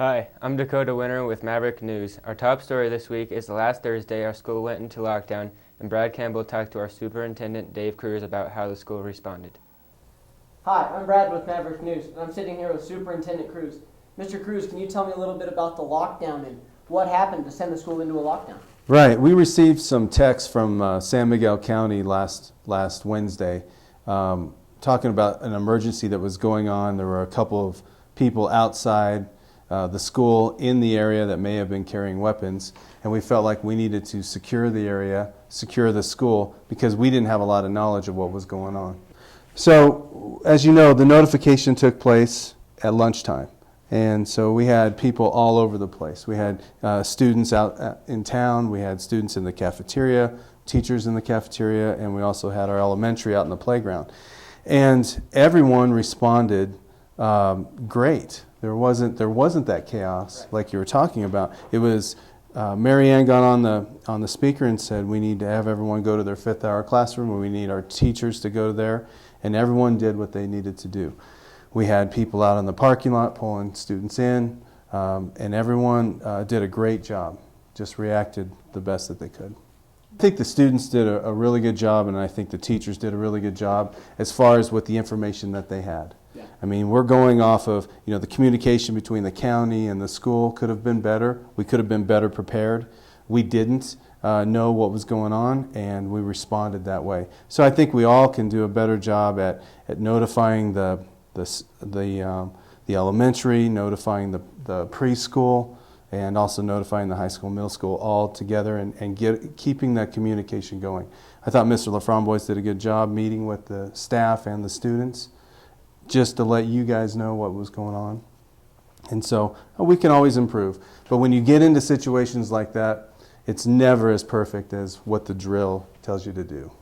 Hi, I'm Dakota Winter with Maverick News. Our top story this week is the last Thursday our school went into lockdown, and Brad Campbell talked to our superintendent Dave Cruz about how the school responded. Hi, I'm Brad with Maverick News, and I'm sitting here with Superintendent Cruz. Mr. Cruz, can you tell me a little bit about the lockdown and what happened to send the school into a lockdown? Right. We received some texts from San Miguel County last Wednesday talking about an emergency that was going on. There were a couple of people outside the school in the area that may have been carrying weapons, and we felt like we needed to secure the area, secure the school, because we didn't have a lot of knowledge of what was going on. So, as you know, the notification took place at lunchtime. And so we had people all over the place. We had students out in town, we had students in the cafeteria, teachers in the cafeteria, and we also had our elementary out in the playground. And everyone responded great. There wasn't that chaos like you were talking about. It was Mary Ann got on the speaker and said we need to have everyone go to their 5th hour classroom, and we need our teachers to go there, and everyone did what they needed to do. We had people out in the parking lot pulling students in, and everyone did a great job, just reacted the best that they could. I think the students did a really good job, and I think the teachers did a really good job as far as with the information that they had. Yeah. I mean, we're going off of, the communication between the county and the school could have been better. We could have been better prepared. We didn't know what was going on, and we responded that way. So I think we all can do a better job at notifying the elementary, notifying the preschool, and also notifying the high school, middle school all together and keeping that communication going. I thought Mr. LaFramboise did a good job meeting with the staff and the students just to let you guys know what was going on. And so we can always improve. But when you get into situations like that, it's never as perfect as what the drill tells you to do.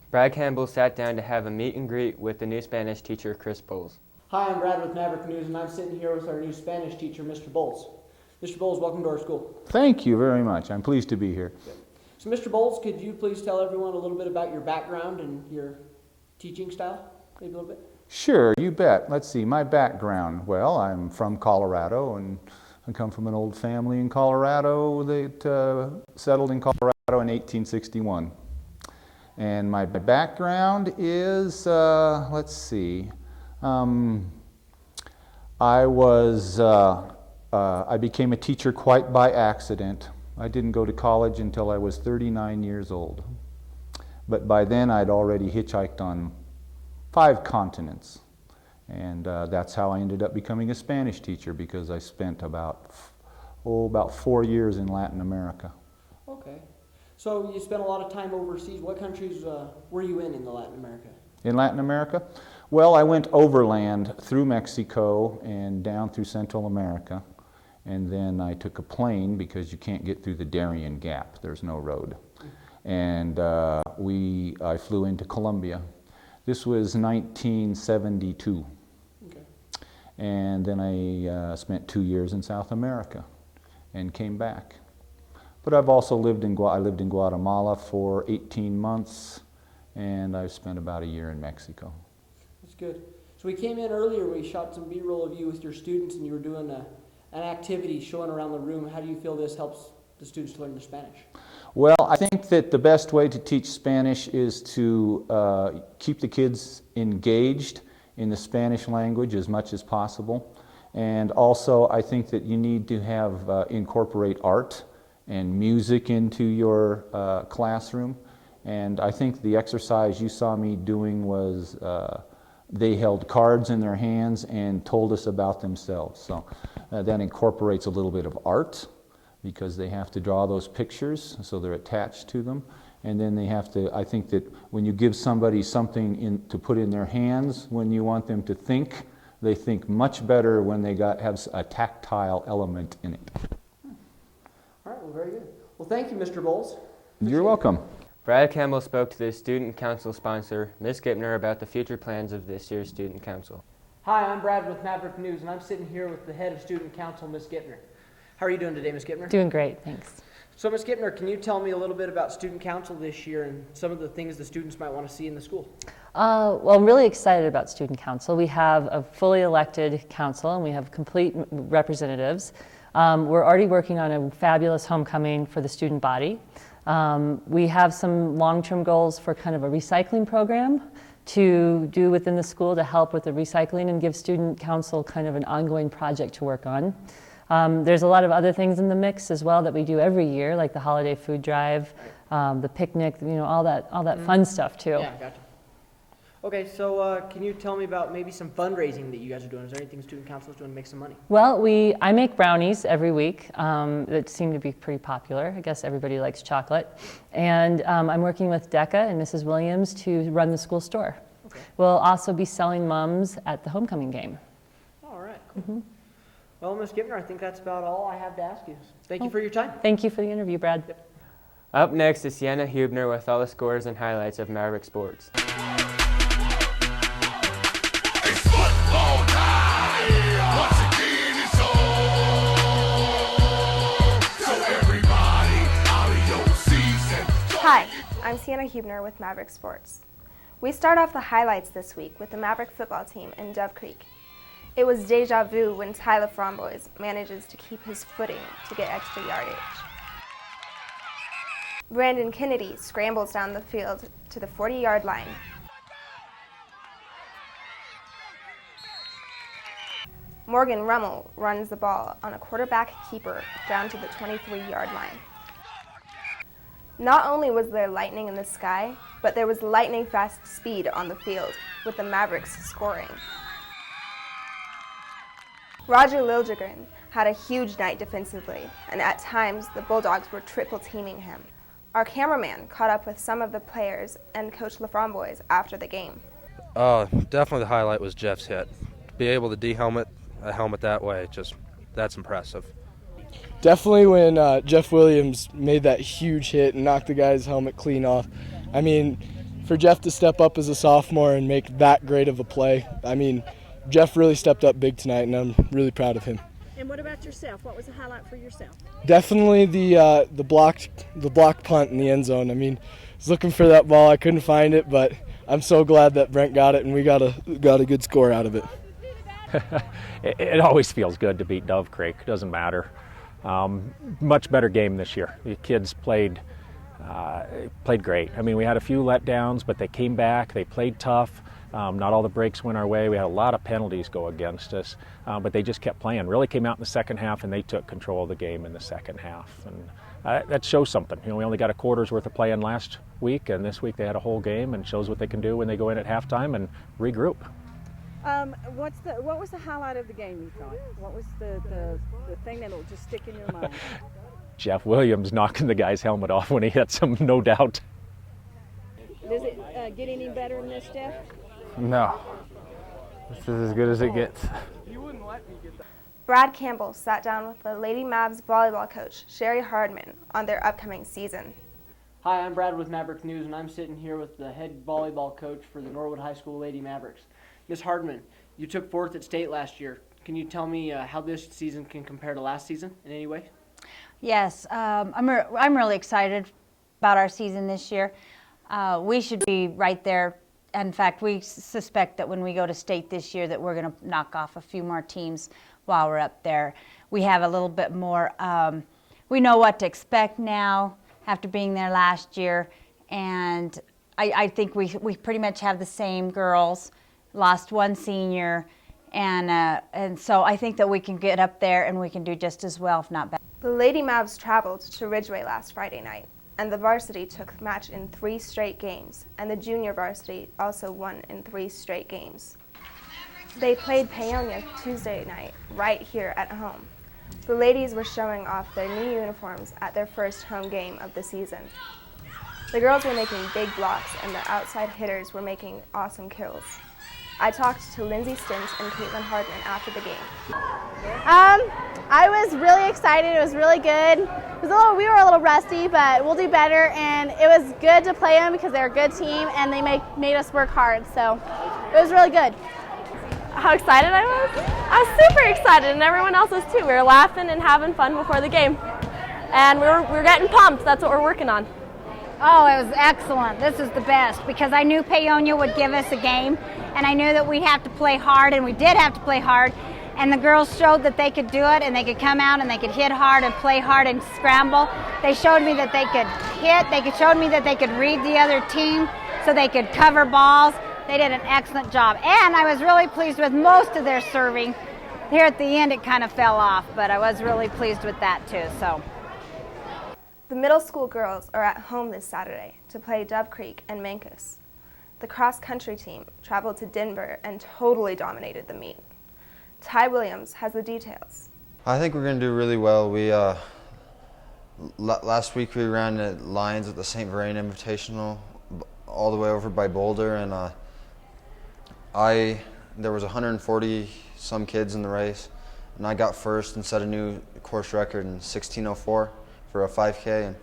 Brad Campbell sat down to have a meet and greet with the new Spanish teacher, Chris Bowles. Hi, I'm Brad with Maverick News, and I'm sitting here with our new Spanish teacher, Mr. Bowles. Mr. Bowles, welcome to our school. Thank you very much. I'm pleased to be here. Good. So, Mr. Bowles, could you please tell everyone a little bit about your background and your teaching style, maybe a little bit? Sure, you bet. Let's see, my background. Well, I'm from Colorado, and I come from an old family in Colorado that settled in Colorado in 1861. And my background is, let's see, I became a teacher quite by accident. I didn't go to college until I was 39 years old. But by then I'd already hitchhiked on 5 continents. And that's how I ended up becoming a Spanish teacher, because I spent about 4 years in Latin America. Okay. So you spent a lot of time overseas. What countries were you in Latin America? In Latin America? Well, I went overland through Mexico and down through Central America. And then I took a plane because you can't get through the Darien Gap. There's no road. And I flew into Colombia. This was 1972. Okay. And then I spent 2 years in South America and came back. But I've also lived in Guatemala for 18 months, and I've spent about a year in Mexico. That's good. So we came in earlier, we shot some B-roll of you with your students, and you were doing an activity showing around the room. How do you feel this helps the students to learn their Spanish? Well, I think that the best way to teach Spanish is to keep the kids engaged in the Spanish language as much as possible. And also, I think that you need to have incorporate art and music into your classroom. And I think the exercise you saw me doing was they held cards in their hands and told us about themselves. So that incorporates a little bit of art, because they have to draw those pictures, so they're attached to them. And then they have to, I think that when you give somebody something to put in their hands, when you want them to think, they think much better when they have a tactile element in it. All right, well, very good. Well, thank you, Mr. Bowles. You're welcome. Brad Campbell spoke to the student council sponsor, Ms. Gipner, about the future plans of this year's student council. Hi, I'm Brad with Maverick News, and I'm sitting here with the head of student council, Ms. Gipner. How are you doing today, Ms. Gipner? Doing great, thanks. So, Ms. Gipner, can you tell me a little bit about student council this year and some of the things the students might want to see in the school? Well, I'm really excited about student council. We have a fully elected council and we have complete representatives. We're already working on a fabulous homecoming for the student body. We have some long-term goals for kind of a recycling program to do within the school to help with the recycling and give student council kind of an ongoing project to work on. There's a lot of other things in the mix as well that we do every year, like the holiday food drive, the picnic, all that fun stuff too. Yeah, gotcha. Okay, so can you tell me about maybe some fundraising that you guys are doing? Is there anything student council is doing to make some money? Well, I make brownies every week that seem to be pretty popular. I guess everybody likes chocolate. And I'm working with DECA and Mrs. Williams to run the school store. Okay. We'll also be selling mums at the homecoming game. All right, cool. Well, Ms. Gipner, I think that's about all I have to ask you. Thank you for your time. Thank you for the interview, Brad. Yep. Up next is Sienna Hubner with all the scores and highlights of Maverick sports. Hi, I'm Sienna Hubner with Maverick Sports. We start off the highlights this week with the Maverick football team in Dove Creek. It was deja vu when Tyler Fromboys manages to keep his footing to get extra yardage. Brandon Kennedy scrambles down the field to the 40-yard line. Morgan Rummel runs the ball on a quarterback keeper down to the 23-yard line. Not only was there lightning in the sky, but there was lightning-fast speed on the field, with the Mavericks scoring. Roger Liljegren had a huge night defensively, and at times the Bulldogs were triple-teaming him. Our cameraman caught up with some of the players and Coach LaFramboise after the game. Definitely the highlight was Jeff's hit. To be able to de-helmet a helmet that way, that's impressive. Definitely when Jeff Williams made that huge hit and knocked the guy's helmet clean off. I mean, for Jeff to step up as a sophomore and make that great of a play, I mean, Jeff really stepped up big tonight, and I'm really proud of him. And what about yourself? What was the highlight for yourself? Definitely the blocked punt in the end zone. I mean, I was looking for that ball, I couldn't find it, but I'm so glad that Brent got it and we got a good score out of it. It always feels good to beat Dove Creek. Doesn't matter. Much better game this year. The kids played great. I mean, we had a few letdowns, but they came back. They played tough. Not all the breaks went our way. We had a lot of penalties go against us, but they just kept playing. Really came out in the second half, and they took control of the game in the second half. And that shows something. We only got a quarter's worth of playing last week, and this week they had a whole game, and shows what they can do when they go in at halftime and regroup. What was the highlight of the game, you thought? What was the thing that'll just stick in your mind? Jeff Williams knocking the guy's helmet off when he hits him, no doubt. Does it get any better than this, Jeff? No. This is as good as it gets. Brad Campbell sat down with the Lady Mavs volleyball coach, Sherry Hardman, on their upcoming season. Hi, I'm Brad with Maverick News, and I'm sitting here with the head volleyball coach for the Norwood High School Lady Mavericks. Ms. Hardman, you took fourth at state last year. Can you tell me how this season can compare to last season in any way? Yes, I'm really excited about our season this year. We should be right there. In fact, we suspect that when we go to state this year that we're going to knock off a few more teams while we're up there. We have a little bit more, we know what to expect now after being there last year, and I think we pretty much have the same girls. Lost one senior, and so I think that we can get up there and we can do just as well, if not better. The Lady Mavs traveled to Ridgeway last Friday night, and the varsity took match in 3 straight games, and the junior varsity also won in 3 straight games. They played Paonia Tuesday night right here at home. The ladies were showing off their new uniforms at their first home game of the season. The girls were making big blocks, and the outside hitters were making awesome kills. I talked to Lindsay Stint and Caitlin Hardman after the game. I was really excited. It was really good. We were a little rusty, but we'll do better. And it was good to play them because they're a good team and they made us work hard. So it was really good. How excited I was? I was super excited, and everyone else was too. We were laughing and having fun before the game. and we're getting pumped. That's what we're working on. Oh, it was excellent. This is the best because I knew Paonia would give us a game, and I knew that we'd have to play hard, and we did have to play hard. And the girls showed that they could do it, and they could come out and they could hit hard and play hard and scramble. They showed me that they could hit. They showed me that they could read the other team so they could cover balls. They did an excellent job. And I was really pleased with most of their serving. Here at the end, it kind of fell off, but I was really pleased with that too. So. The middle school girls are at home this Saturday to play Dove Creek and Mancos. The cross-country team traveled to Denver and totally dominated the meet. Ty Williams has the details. I think we're going to do really well. We last week we ran the lines at the St. Vrain Invitational all the way over by Boulder, and there was 140 some kids in the race, and I got first and set a new course record in 16:04 for a 5K. And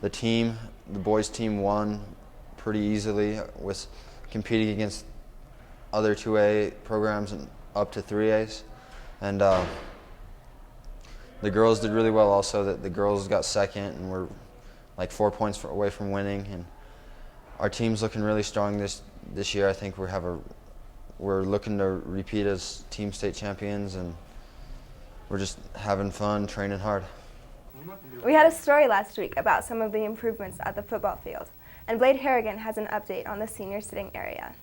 the boys team won pretty easily with competing against other 2A programs and up to 3As, and the girls did really well also. That the girls got second and were like 4 points away from winning, and our team's looking really strong this year. I think we're looking to repeat as team state champions, and we're just having fun, training hard. We had a story last week about some of the improvements at the football field, and Blade Harrigan has an update on the senior sitting area.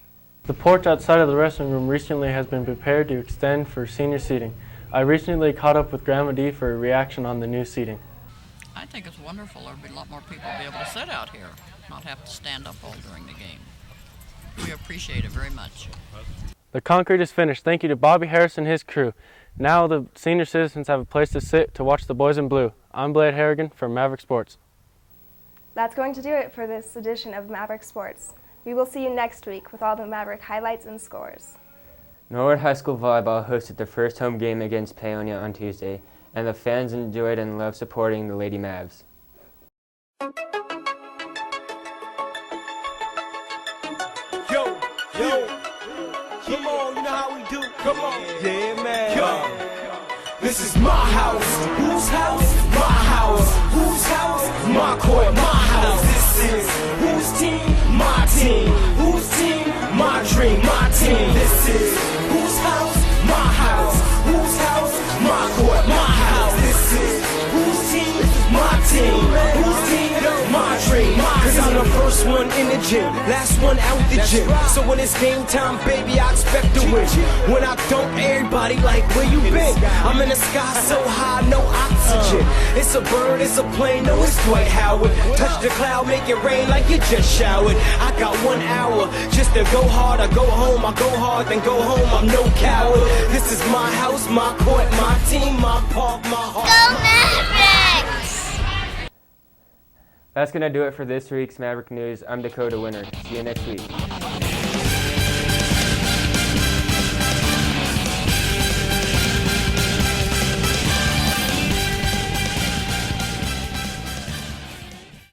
The porch outside of the restroom room recently has been prepared to extend for senior seating. I recently caught up with Grandma Dee for a reaction on the new seating. I think it's wonderful. There'll be a lot more people be able to sit out here, not have to stand up all during the game. We appreciate it very much. The concrete is finished. Thank you to Bobby Harris and his crew. Now the senior citizens have a place to sit to watch the boys in blue. I'm Blade Harrigan from Maverick Sports. That's going to do it for this edition of Maverick Sports. We will see you next week with all the Maverick highlights and scores. Norwood High School Volleyball hosted their first home game against Paonia on Tuesday, and the fans enjoyed and loved supporting the Lady Mavs. Yo, come on, you know how we do. Come on, yeah, man. Yo, this is my house. Whose house? My house. Whose house? My court, my house. This is whose team? My team. Whose team? My dream, my team. This is whose house? My house. Whose house? My court, my house. This is whose team? My team. Whose team? My dream. Cause I'm the first one in the gym, last one out the gym. So when it's game time, baby, I expect to win. When I don't, everybody like, where you been? I'm in the sky so high, no oxygen. It's a bird, it's a plane, no, it's Dwight Howard. Touch the cloud, make it rain like you just showered. I got 1 hour just to go hard. I go home, I go hard, then go home. I'm no coward. This is my house, my court, my team, my park, my heart. Go Mavericks! That's going to do it for this week's Maverick News. I'm Dakota Winter. See you next week.